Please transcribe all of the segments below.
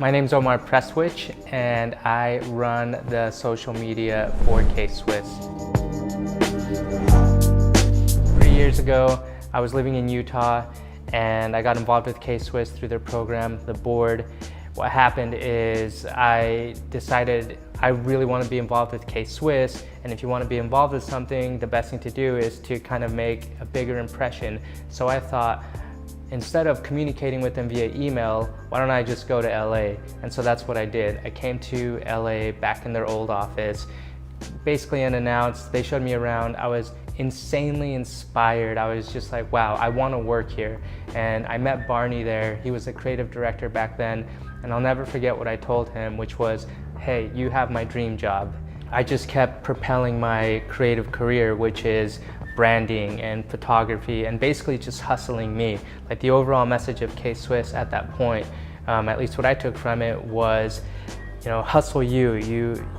My name's Omar Prestwich, and I run the social media for K-Swiss. 3 years ago, I was living in Utah, and I got involved with K-Swiss through their program, the board. What happened is I decided I really want to be involved with K-Swiss, and if you want to be involved with something, the best thing to do is to kind of make a bigger impression. So I thought, instead of communicating with them via email, why don't I just go to LA? And so that's what I did. I came to LA back in their old office, basically unannounced. They showed me around. I was insanely inspired. I was just like, wow, I want to work here. And I met Barney there. He was the creative director back then. And I'll never forget what I told him, which was, hey, you have my dream job. I just kept propelling my creative career, which is branding and photography and basically just hustling me. Like the overall message of K-Swiss at that point, at least what I took from it was, hustle you.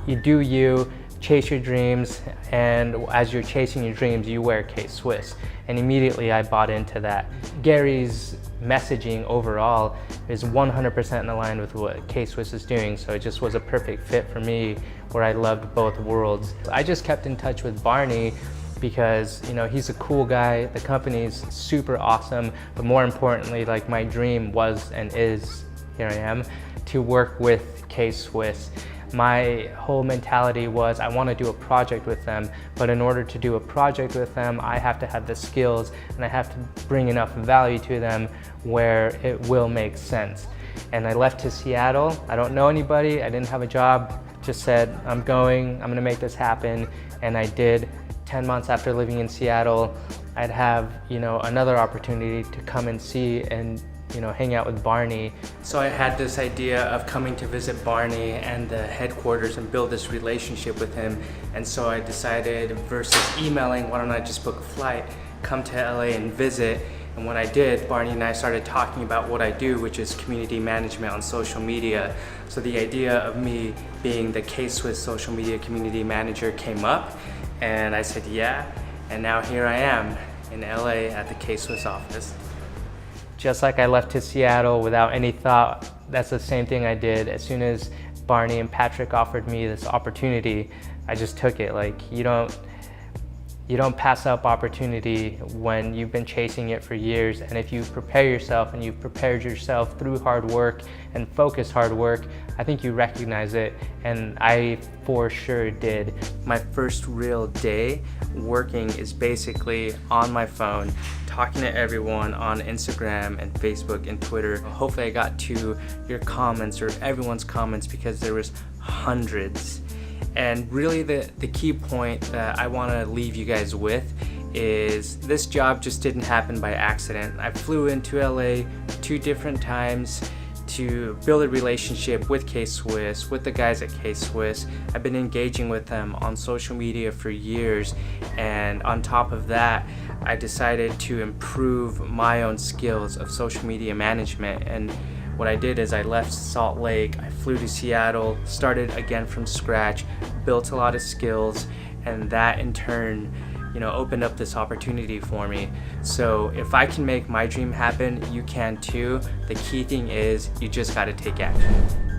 You do you, chase your dreams, and as you're chasing your dreams, you wear K-Swiss. And immediately I bought into that. Gary's messaging overall is 100% in line with what K-Swiss is doing, so it just was a perfect fit for me where I loved both worlds. I just kept in touch with Barney because he's a cool guy, the company's super awesome, but more importantly, like my dream was and is, here I am, to work with K-Swiss. My whole mentality was I want to do a project with them, but in order to do a project with them, I have to have the skills and I have to bring enough value to them where it will make sense. And I left to Seattle. I don't know anybody, I didn't have a job, just said, I'm gonna make this happen, and I did. 10 months after living in Seattle, I'd have another opportunity to come and see and hang out with Barney. So I had this idea of coming to visit Barney and the headquarters and build this relationship with him. And so I decided, versus emailing, why don't I just book a flight, come to LA and visit. And when I did, Barney and I started talking about what I do, which is community management on social media. So the idea of me being the K-Swiss social media community manager came up, and I said yeah, and now here I am in LA at the K-Swiss office. Just like I left to Seattle without any thought, that's the same thing I did. As soon as Barney and Patrick offered me this opportunity, I just took it. Like, you don't pass up opportunity when you've been chasing it for years, and if you prepare yourself and you've prepared yourself through hard work and focused hard work, I think you recognize it, and I for sure did. My first real day working is basically on my phone, talking to everyone on Instagram and Facebook and Twitter. Hopefully I got to your comments or everyone's comments, because there was hundreds. And really the key point that I want to leave you guys with is this job just didn't happen by accident. I flew into LA 2 different times to build a relationship with K-Swiss, with the guys at K-Swiss. I've been engaging with them on social media for years, and on top of that, I decided to improve my own skills of social media management. And what I did is I left Salt Lake, I flew to Seattle, started again from scratch, built a lot of skills, and that in turn opened up this opportunity for me. So if I can make my dream happen, you can too. The key thing is you just got to take action.